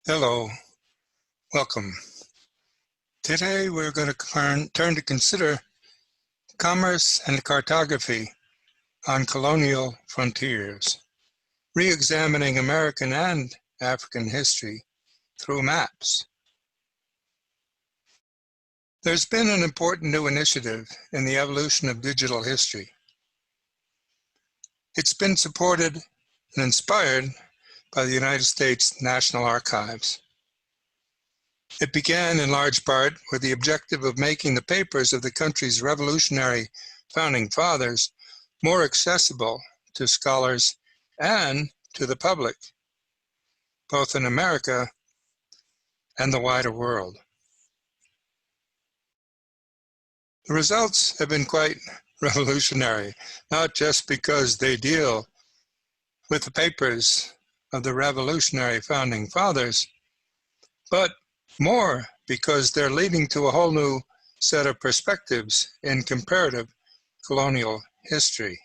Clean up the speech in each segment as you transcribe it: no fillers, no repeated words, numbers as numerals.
Hello, welcome. Today we're going to turn to consider commerce and cartography on colonial frontiers, re-examining American and African history through maps. There's been an important new initiative in the evolution of digital history. It's been supported and inspired by the United States National Archives. It began in large part with the objective of making the papers of the country's revolutionary founding fathers more accessible to scholars and to the public, both in America and the wider world. The results have been quite revolutionary, not just because they deal with the papers of the revolutionary founding fathers, but more because they're leading to a whole new set of perspectives in comparative colonial history.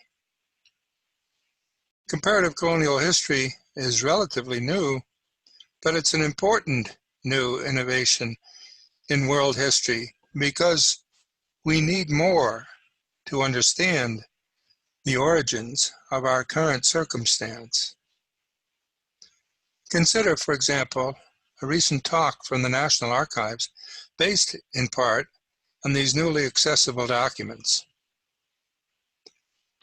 Comparative colonial history is relatively new, but it's an important new innovation in world history because we need more to understand the origins of our current circumstance. Consider, for example, a recent talk from the National Archives based in part on these newly accessible documents.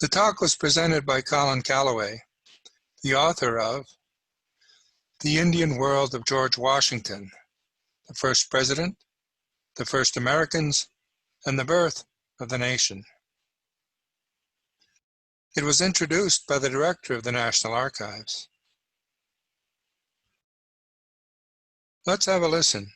The talk was presented by Colin Calloway, the author of The Indian World of George Washington, the First President, the First Americans, and the Birth of the Nation. It was introduced by the director of the National Archives. Let's have a listen.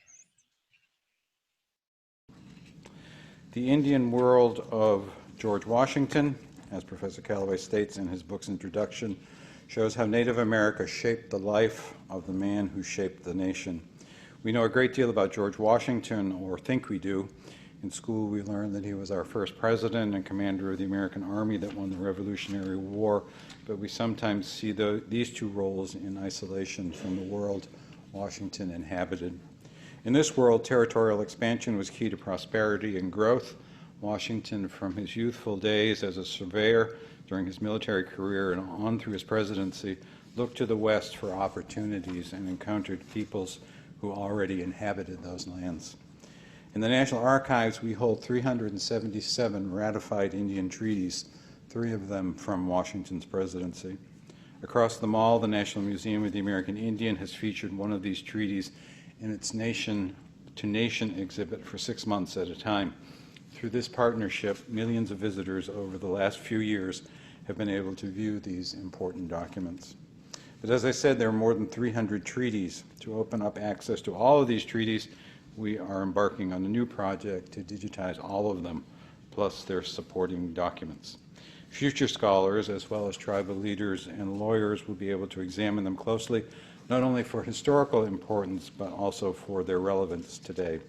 The Indian World of George Washington, as Professor Calloway states in his book's introduction, shows how Native America shaped the life of the man who shaped the nation. We know a great deal about George Washington, or think we do. In school, we learned that he was our first president and commander of the American Army that won the Revolutionary War, but we sometimes see these two roles in isolation from the world Washington inhabited. In this world, territorial expansion was key to prosperity and growth. Washington, from his youthful days as a surveyor during his military career and on through his presidency, looked to the West for opportunities and encountered peoples who already inhabited those lands. In the National Archives, we hold 377 ratified Indian treaties, 3 of them from Washington's presidency. Across the mall, the National Museum of the American Indian has featured one of these treaties in its nation-to-nation exhibit for 6 months at a time. Through this partnership, millions of visitors over the last few years have been able to view these important documents. But as I said, there are more than 300 treaties. To open up access to all of these treaties, we are embarking on a new project to digitize all of them, plus their supporting documents. Future scholars, as well as tribal leaders and lawyers, will be able to examine them closely, not only for historical importance, but also for their relevance today.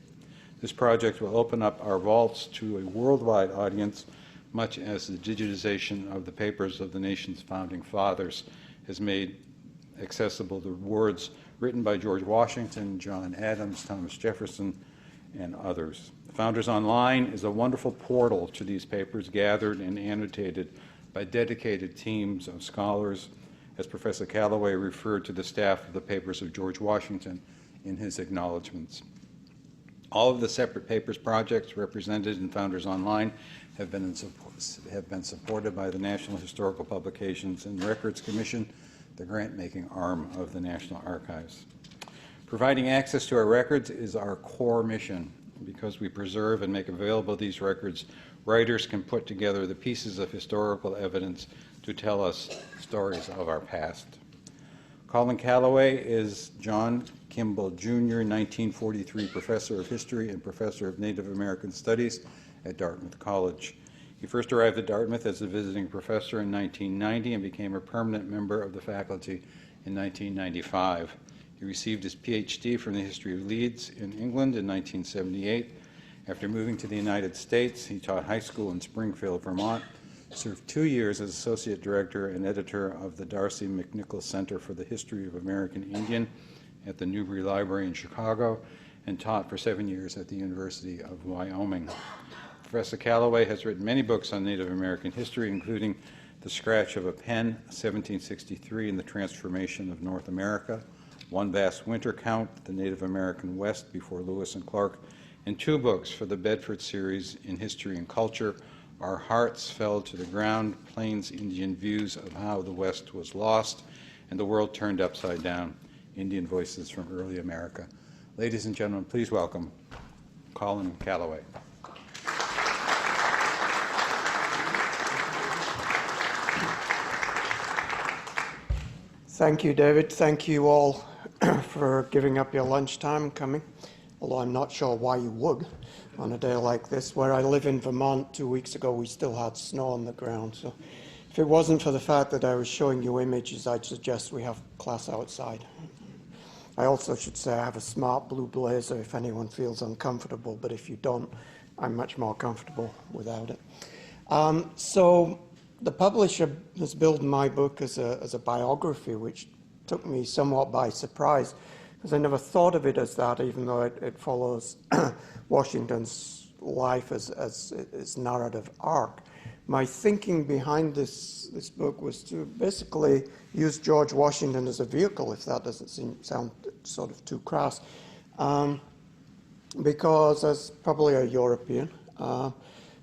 This project will open up our vaults to a worldwide audience, much as the digitization of the papers of the nation's founding fathers has made accessible the words written by George Washington, John Adams, Thomas Jefferson, and others. Founders Online is a wonderful portal to these papers gathered and annotated by dedicated teams of scholars, as Professor Calloway referred to the staff of the papers of George Washington in his acknowledgments. All of the separate papers projects represented in Founders Online have been supported by the National Historical Publications and Records Commission, the grant-making arm of the National Archives. Providing access to our records is our core mission. Because we preserve and make available these records, writers can put together the pieces of historical evidence to tell us stories of our past. Colin Calloway is John Kimball Jr., 1943 Professor of History and Professor of Native American Studies at Dartmouth College. He first arrived at Dartmouth as a visiting professor in 1990 and became a permanent member of the faculty in 1995. He received his PhD from the History of Leeds in England in 1978. After moving to the United States, he taught high school in Springfield, Vermont, served 2 years as Associate Director and Editor of the Darcy McNichol Center for the History of American Indian at the Newberry Library in Chicago and taught for 7 years at the University of Wyoming. Professor Callaway has written many books on Native American history, including The Scratch of a Pen, 1763, and the Transformation of North America, One Vast Winter Count, The Native American West Before Lewis and Clark, and 2 books for the Bedford series in History and Culture, Our Hearts Fell to the Ground, Plains Indian Views of How the West Was Lost, and The World Turned Upside Down, Indian Voices from Early America. Ladies and gentlemen, please welcome Colin Callaway. Thank you, David. Thank you all for giving up your lunchtime and coming, although I'm not sure why you would on a day like this. Where I live in Vermont, 2 weeks ago, we still had snow on the ground. So if it wasn't for the fact that I was showing you images, I'd suggest we have class outside. I also should say I have a smart blue blazer if anyone feels uncomfortable, but if you don't, I'm much more comfortable without it. So the publisher has billed my book as a biography, which took me somewhat by surprise, because I never thought of it as that, even though it follows Washington's life as its narrative arc. My thinking behind this book was to basically use George Washington as a vehicle, if that doesn't sound sort of too crass, because as probably a European,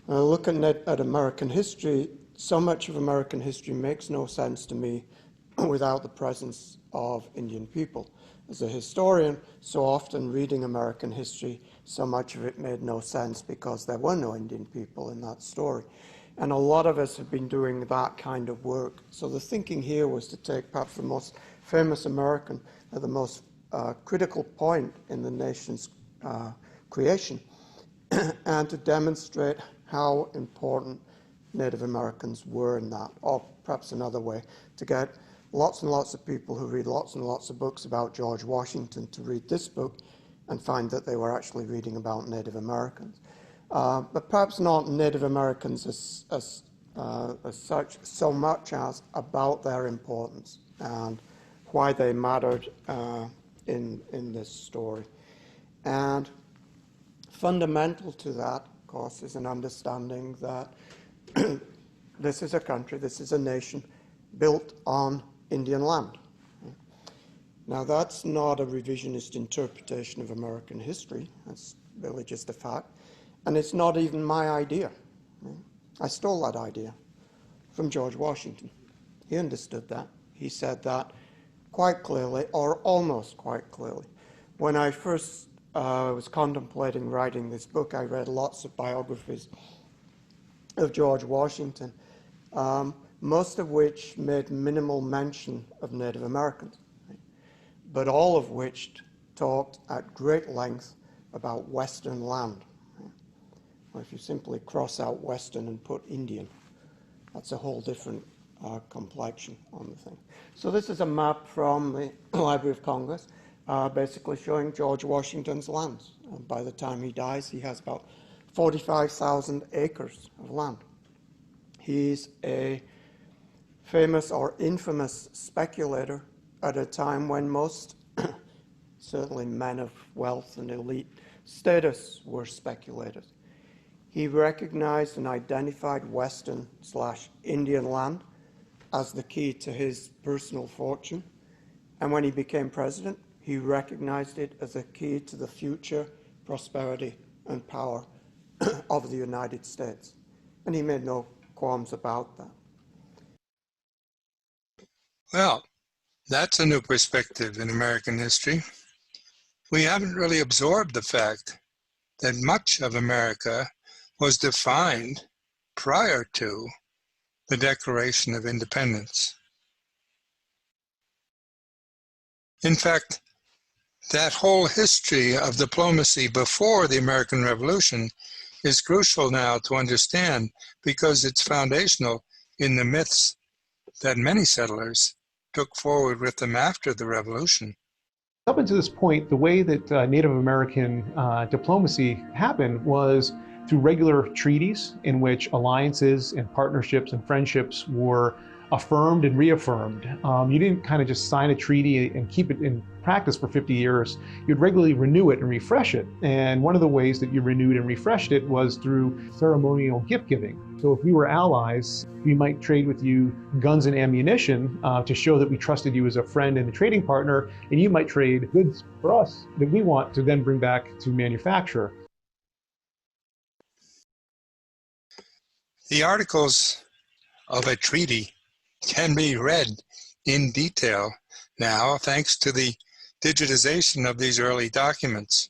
looking at American history, so much of American history makes no sense to me without the presence of Indian people. As a historian, so often reading American history, so much of it made no sense because there were no Indian people in that story. And a lot of us have been doing that kind of work. So the thinking here was to take perhaps the most famous American at the most critical point in the nation's creation and to demonstrate how important Native Americans were in that, or perhaps another way, to get lots and lots of people who read lots and lots of books about George Washington to read this book and find that they were actually reading about Native Americans. But perhaps not Native Americans as such, so much as about their importance and why they mattered in this story. And fundamental to that, of course, is an understanding that this is a country, this is a nation built on Indian land. Now, that's not a revisionist interpretation of American history. That's really just a fact. And it's not even my idea. I stole that idea from George Washington. He understood that. He said that quite clearly, or almost quite clearly. When I first was contemplating writing this book, I read lots of biographies of George Washington, most of which made minimal mention of Native Americans, but all of which talked at great length about Western land. Well, if you simply cross out Western and put Indian, that's a whole different complexion on the thing. So this is a map from the Library of Congress, basically showing George Washington's lands. And by the time he dies, he has about 45,000 acres of land. He's a famous or infamous speculator at a time when most, certainly men of wealth and elite status, were speculators. He recognized and identified Western/Indian land as the key to his personal fortune. And when he became president, he recognized it as a key to the future prosperity and power of the United States. And he made no qualms about that. Well, that's a new perspective in American history. We haven't really absorbed the fact that much of America was defined prior to the Declaration of Independence. In fact, that whole history of diplomacy before the American Revolution is crucial now to understand because it's foundational in the myths that many settlers took forward with them after the Revolution. Up until this point, the way that Native American diplomacy happened was through regular treaties in which alliances and partnerships and friendships were affirmed and reaffirmed. You didn't kind of just sign a treaty and keep it in practice for 50 years. You'd regularly renew it and refresh it. And one of the ways that you renewed and refreshed it was through ceremonial gift giving. So if we were allies, we might trade with you guns and ammunition to show that we trusted you as a friend and a trading partner, and you might trade goods for us that we want to then bring back to manufacture. The articles of a treaty can be read in detail now thanks to the digitization of these early documents.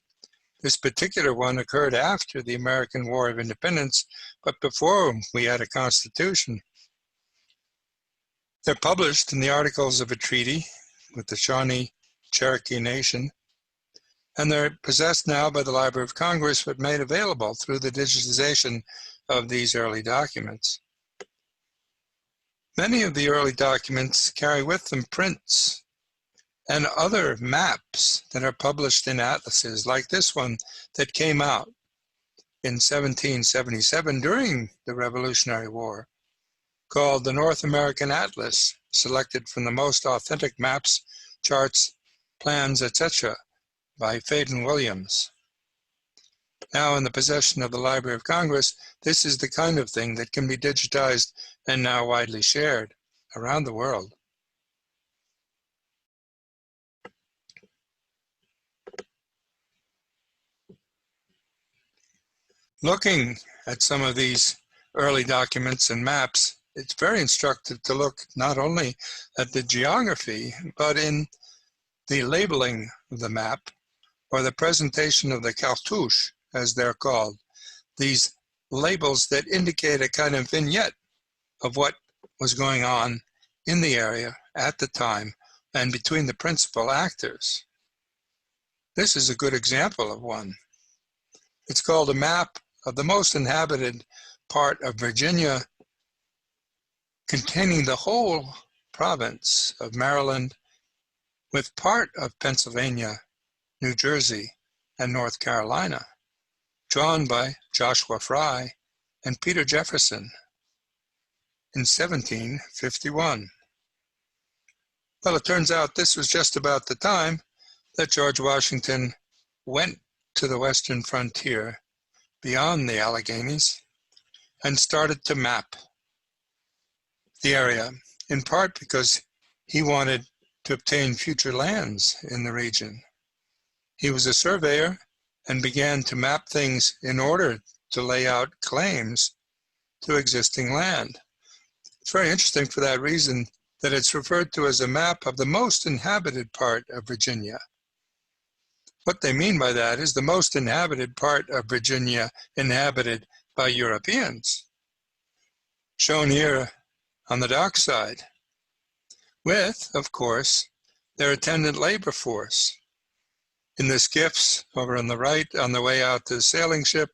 This particular one occurred after the American War of Independence, but before we had a constitution. They're published in the Articles of a Treaty with the Shawnee Cherokee Nation, and they're possessed now by the Library of Congress, but made available through the digitization of these early documents. Many of the early documents carry with them prints and other maps that are published in atlases, like this one that came out in 1777 during the Revolutionary War, called the North American Atlas, selected from the most authentic maps, charts, plans, etc. by Faden Williams. Now in the possession of the Library of Congress, this is the kind of thing that can be digitized and now widely shared around the world. Looking at some of these early documents and maps, it's very instructive to look not only at the geography, but in the labeling of the map, or the presentation of the cartouche, as they're called, these labels that indicate a kind of vignette of what was going on in the area at the time and between the principal actors. This is a good example of one. It's called a map of the most inhabited part of Virginia, containing the whole province of Maryland with part of Pennsylvania, New Jersey, and North Carolina, drawn by Joshua Fry and Peter Jefferson in 1751. Well, it turns out this was just about the time that George Washington went to the western frontier beyond the Alleghenies and started to map the area, in part because he wanted to obtain future lands in the region. He was a surveyor and began to map things in order to lay out claims to existing land. It's very interesting for that reason that it's referred to as a map of the most inhabited part of Virginia. What they mean by that is the most inhabited part of Virginia inhabited by Europeans, shown here on the dock side, with, of course, their attendant labor force. In the skiffs over on the right, on the way out to the sailing ship,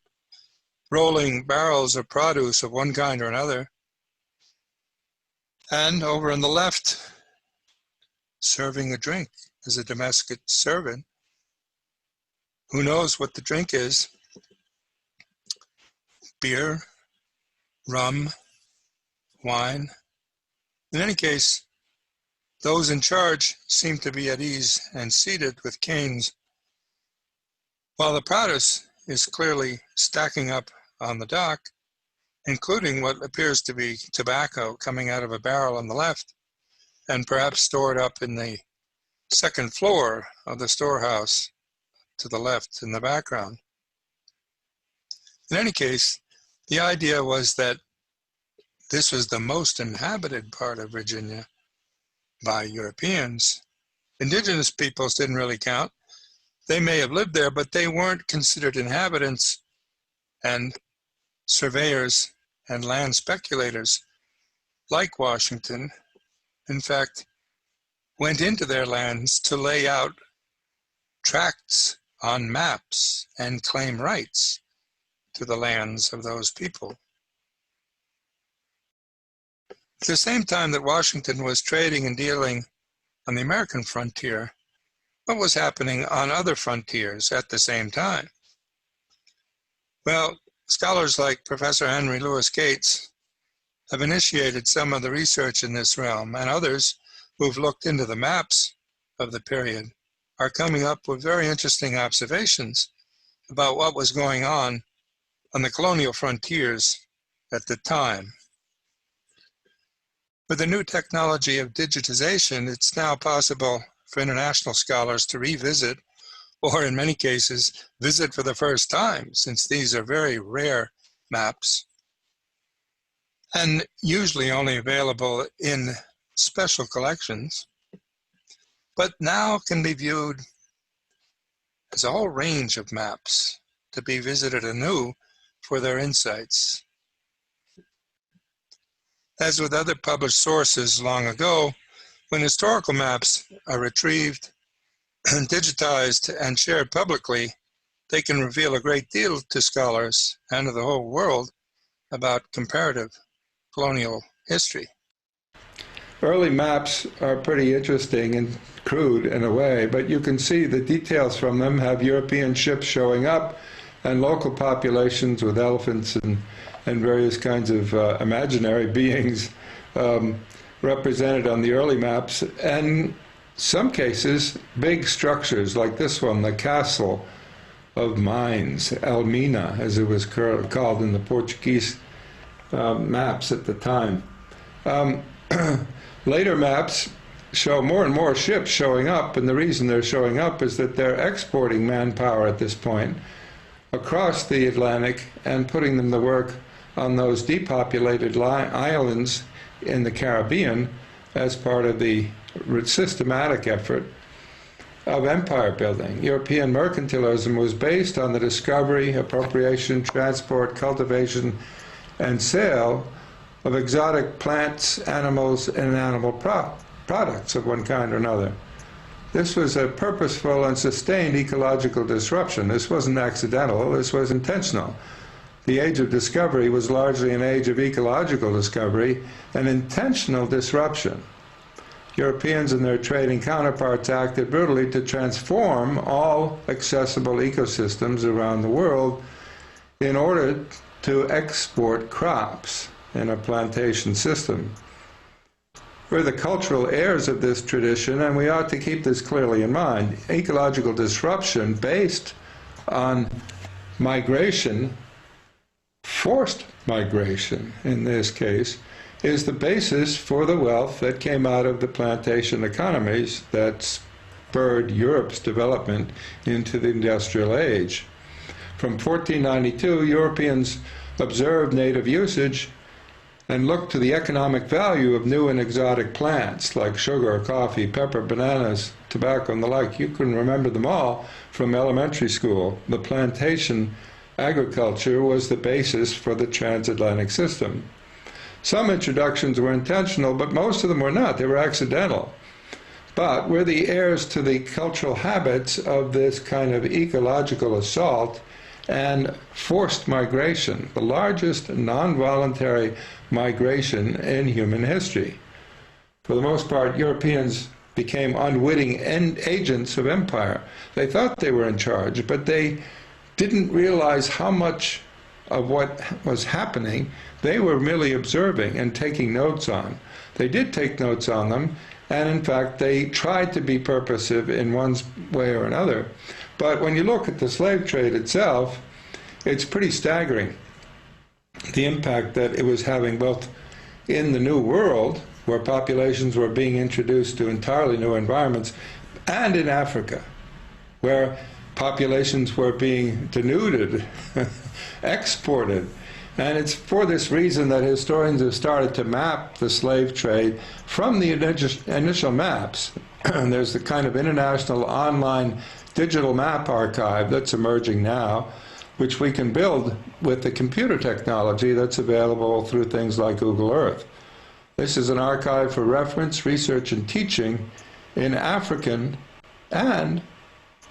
rolling barrels of produce of one kind or another. And over on the left, serving a drink as a domestic servant. Who knows what the drink is? Beer, rum, wine. In any case, those in charge seem to be at ease and seated with canes, while the produce is clearly stacking up on the dock, including what appears to be tobacco coming out of a barrel on the left, and perhaps stored up in the second floor of the storehouse to the left in the background. In any case, the idea was that this was the most inhabited part of Virginia by Europeans. Indigenous peoples didn't really count. They may have lived there, but they weren't considered inhabitants, and surveyors and land speculators like Washington, in fact, went into their lands to lay out tracts on maps and claim rights to the lands of those people. At the same time that Washington was trading and dealing on the American frontier, what was happening on other frontiers at the same time? Well, scholars like Professor Henry Louis Gates have initiated some of the research in this realm, and others who've looked into the maps of the period are coming up with very interesting observations about what was going on the colonial frontiers at the time. With the new technology of digitization, it's now possible for international scholars to revisit, or in many cases, visit for the first time, since these are very rare maps, and usually only available in special collections, but now can be viewed as a whole range of maps to be visited anew for their insights. As with other published sources long ago, when historical maps are retrieved, digitized, and shared publicly, they can reveal a great deal to scholars and to the whole world about comparative colonial history. Early maps are pretty interesting and crude in a way, but you can see the details from them have European ships showing up and local populations with elephants and various kinds of imaginary beings represented on the early maps, and some cases big structures like this one, the Castle of Mines, Elmina as it was called in the Portuguese maps at the time. Later maps show more and more ships showing up, and the reason they're showing up is that they're exporting manpower at this point across the Atlantic and putting them to work on those depopulated islands in the Caribbean as part of the systematic effort of empire building. European mercantilism was based on the discovery, appropriation, transport, cultivation, and sale of exotic plants, animals, and animal products of one kind or another. This was a purposeful and sustained ecological disruption. This wasn't accidental, this was intentional. The age of discovery was largely an age of ecological discovery and intentional disruption. Europeans and their trading counterparts acted brutally to transform all accessible ecosystems around the world in order to export crops in a plantation system. We're the cultural heirs of this tradition, and we ought to keep this clearly in mind. Ecological disruption based on migration, forced migration in this case, is the basis for the wealth that came out of the plantation economies that spurred Europe's development into the industrial age. From 1492, Europeans observed native usage and looked to the economic value of new and exotic plants like sugar, coffee, pepper, bananas, tobacco, and the like. You can remember them all from elementary school. The plantation agriculture was the basis for the transatlantic system. Some introductions were intentional, but most of them were not. They were accidental. But we're the heirs to the cultural habits of this kind of ecological assault and forced migration, the largest non-voluntary migration in human history. For the most part, Europeans became unwitting agents of empire. They thought they were in charge, but they didn't realize how much of what was happening they were merely observing and taking notes on. They did take notes on them, and in fact they tried to be purposive in one way or another. But when you look at the slave trade itself, it's pretty staggering, the impact that it was having both in the New World, where populations were being introduced to entirely new environments, and in Africa, where populations were being denuded, exported. And it's for this reason that historians have started to map the slave trade from the initial maps. There's the kind of international online digital map archive that's emerging now, which we can build with the computer technology that's available through things like Google Earth. This is an archive for reference, research, and teaching in African and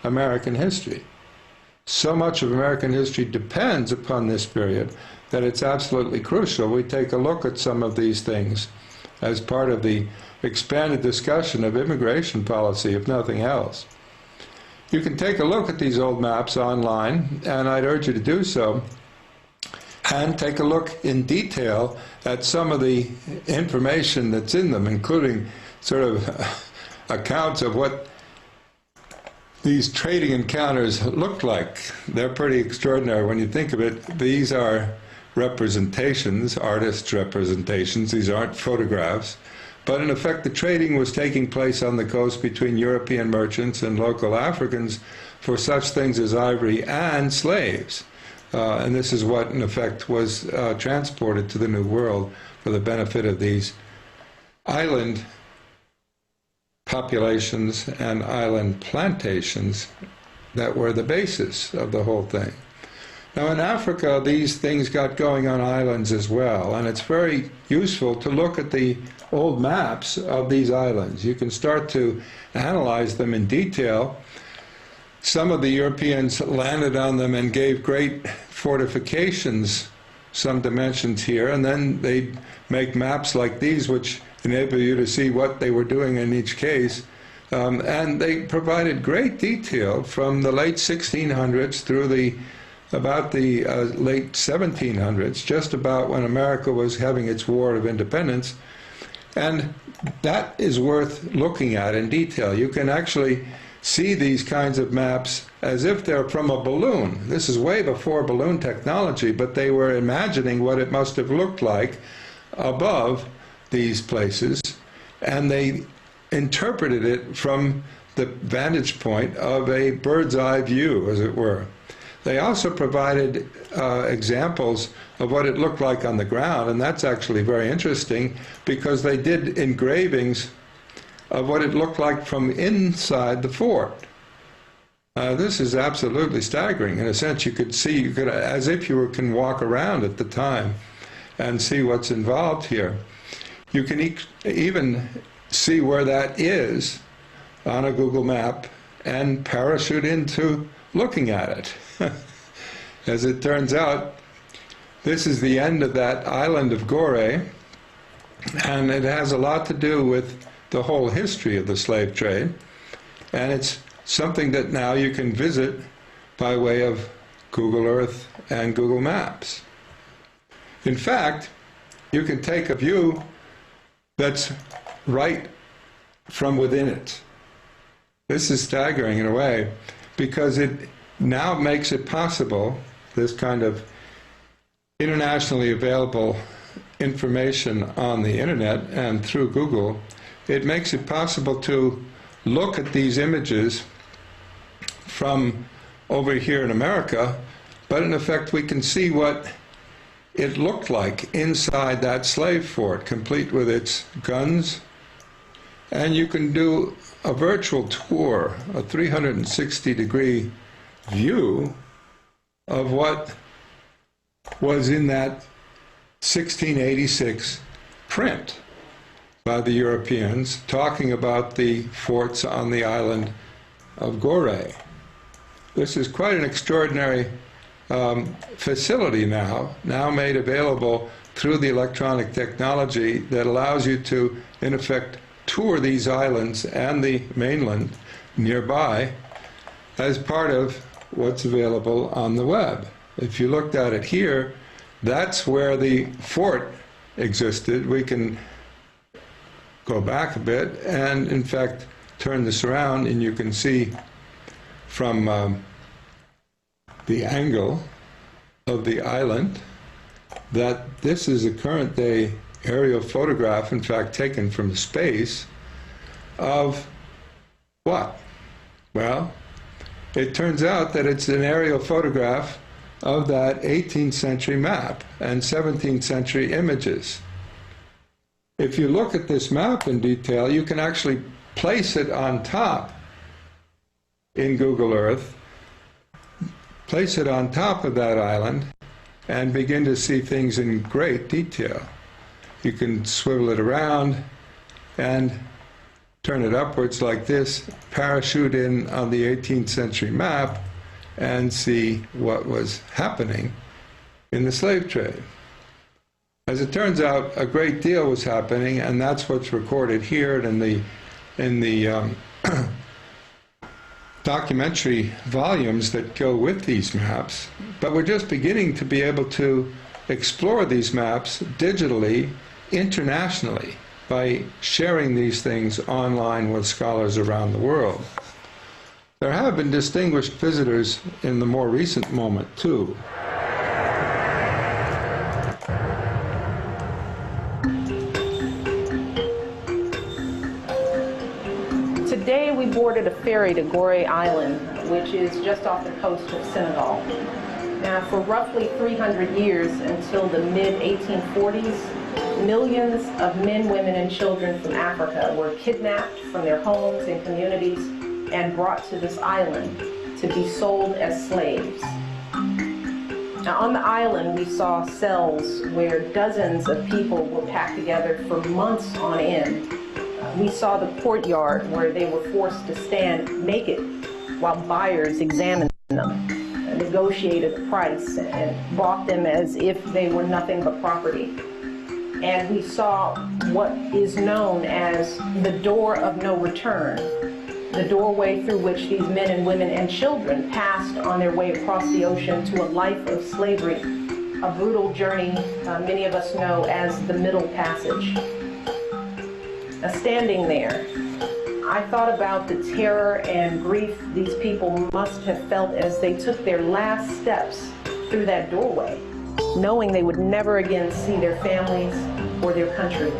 American history. So much of American history depends upon this period that it's absolutely crucial we take a look at some of these things as part of the expanded discussion of immigration policy, if nothing else. You can take a look at these old maps online, and I'd urge you to do so. and take a look in detail at some of the information that's in them, including sort of accounts of what these trading encounters looked like. They're pretty extraordinary when you think of it. These are representations, artists' representations. These aren't photographs. But in effect, the trading was taking place on the coast between European merchants and local Africans for such things as ivory and slaves. And this is what, in effect, was transported to the New World for the benefit of these island populations and island plantations that were the basis of the whole thing. Now in Africa, these things got going on islands as well, and it's very useful to look at the old maps of these islands. You can start to analyze them in detail. Some of the Europeans landed on them and gave great fortifications some dimensions here, and then they'd make maps like these which enable you to see what they were doing in each case. And they provided great detail from the late 1600s through about the late 1700s, just about when America was having its War of Independence. And that is worth looking at in detail. You can actually see these kinds of maps as if they're from a balloon. This is way before balloon technology, but they were imagining what it must have looked like above these places, and they interpreted it from the vantage point of a bird's eye view, as it were. They also provided examples of what it looked like on the ground, and that's actually very interesting because they did engravings of what it looked like from inside the fort. This is absolutely staggering. In a sense, you could see, as if you can walk around at the time and see what's involved here. You can even see where that is on a Google map and parachute into looking at it. As it turns out, this is the end of that island of Gorée, and it has a lot to do with the whole history of the slave trade, and it's something that now you can visit by way of Google Earth and Google Maps. In fact, you can take a view that's right from within it. This is staggering in a way, because it now makes it possible, this kind of internationally available information on the internet and through Google, it makes it possible to look at these images from over here in America, but in effect we can see what it looked like inside that slave fort, complete with its guns. And you can do a virtual tour, a 360-degree view of what was in that 1686 print by the Europeans talking about the forts on the island of Gorée. This is quite an extraordinary facility now made available through the electronic technology that allows you to, in effect, tour these islands and the mainland nearby as part of what's available on the web. If you looked at it here, that's where the fort existed. We can go back a bit and, in fact, turn this around, and you can see from the angle of the island that this is a current day aerial photograph, in fact taken from space, of what? Well, it turns out that it's an aerial photograph of that 18th century map and 17th century images. If you look at this map in detail, you can actually place it on top in Google Earth, place it on top of that island, and begin to see things in great detail. You can swivel it around and turn it upwards like this, parachute in on the 18th century map, and see what was happening in the slave trade. As it turns out, a great deal was happening, and that's what's recorded here in the documentary volumes that go with these maps. But we're just beginning to be able to explore these maps digitally, internationally, by sharing these things online with scholars around the world. There have been distinguished visitors in the more recent moment, too. Today we boarded a ferry to Gorée Island, which is just off the coast of Senegal. Now, for roughly 300 years, until the mid-1840s, millions of men, women, and children from Africa were kidnapped from their homes and communities and brought to this island to be sold as slaves. Now, on the island, we saw cells where dozens of people were packed together for months on end. We saw the courtyard where they were forced to stand naked while buyers examined them, negotiated the price, and bought them as if they were nothing but property. And we saw what is known as the door of no return, the doorway through which these men and women and children passed on their way across the ocean to a life of slavery, a brutal journey many of us know as the Middle Passage. Now, standing there, I thought about the terror and grief these people must have felt as they took their last steps through that doorway, knowing they would never again see their families or their country.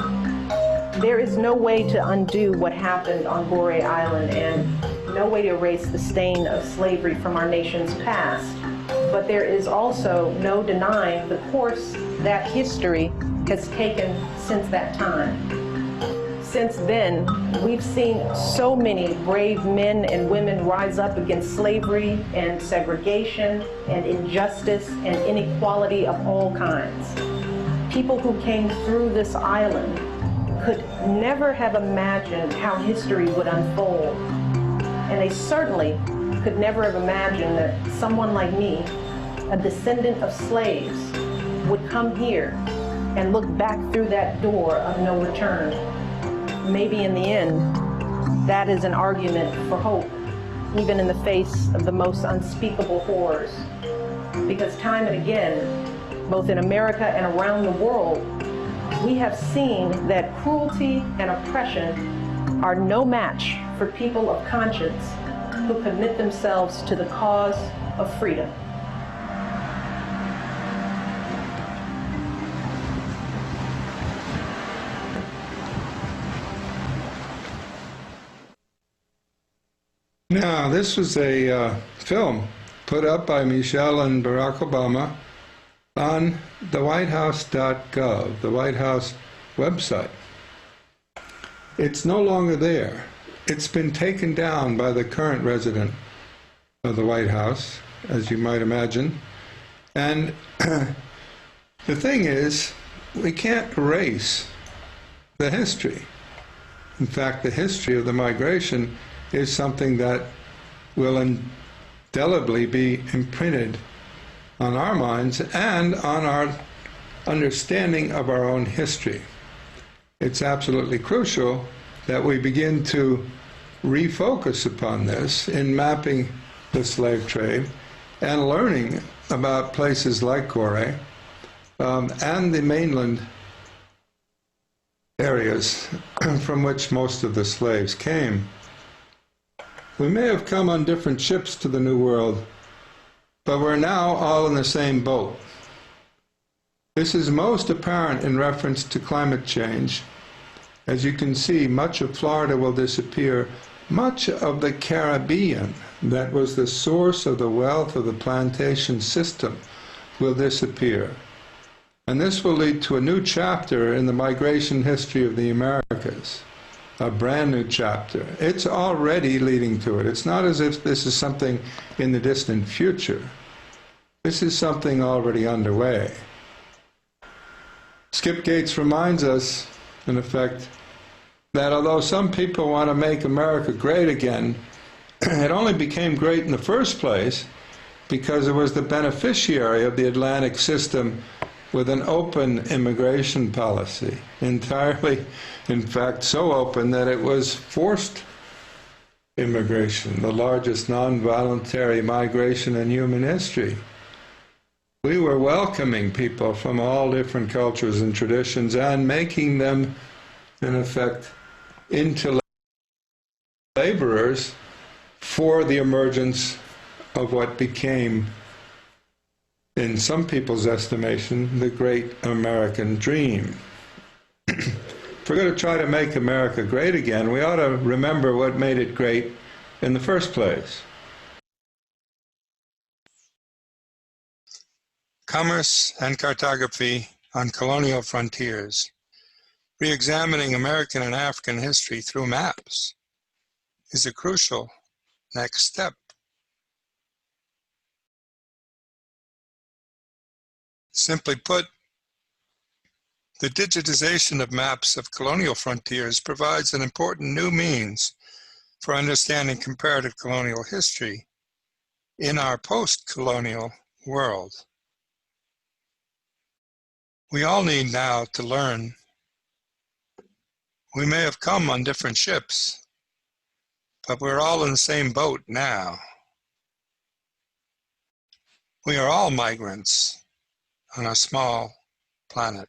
There is no way to undo what happened on Gorée Island and no way to erase the stain of slavery from our nation's past. But there is also no denying the course that history has taken since that time. Since then, we've seen so many brave men and women rise up against slavery and segregation and injustice and inequality of all kinds. People who came through this island could never have imagined how history would unfold. And they certainly could never have imagined that someone like me, a descendant of slaves, would come here and look back through that door of no return. Maybe in the end, that is an argument for hope, even in the face of the most unspeakable horrors. Because time and again, both in America and around the world, we have seen that cruelty and oppression are no match for people of conscience who commit themselves to the cause of freedom. Now, this was a film put up by Michelle and Barack Obama on the whitehouse.gov, the White House website. It's no longer there. It's been taken down by the current resident of the White House, as you might imagine. And the thing is, we can't erase the history. In fact, the history of the migration is something that will indelibly be imprinted on our minds and on our understanding of our own history. It's absolutely crucial that we begin to refocus upon this in mapping the slave trade and learning about places like Gorée and the mainland areas from which most of the slaves came. We may have come on different ships to the New World, but we're now all in the same boat. This is most apparent in reference to climate change. As you can see, much of Florida will disappear. Much of the Caribbean, that was the source of the wealth of the plantation system, will disappear. And this will lead to a new chapter in the migration history of the Americas. A brand new chapter. It's already leading to it. It's not as if this is something in the distant future. This is something already underway. Skip Gates reminds us, in effect, that although some people want to make America great again, it only became great in the first place because it was the beneficiary of the Atlantic system with an open immigration policy, entirely, in fact, so open that it was forced immigration, the largest non-voluntary migration in human history. We were welcoming people from all different cultures and traditions and making them, in effect, into laborers for the emergence of what became, in some people's estimation, the great American dream. If we're going to try to make America great again, we ought to remember what made it great in the first place. Commerce and Cartography on Colonial Frontiers, Reexamining American and African History through Maps, is a crucial next step. Simply put, the digitization of maps of colonial frontiers provides an important new means for understanding comparative colonial history in our post-colonial world. We all need now to learn. We may have come on different ships, but we're all in the same boat now. We are all migrants on a small planet.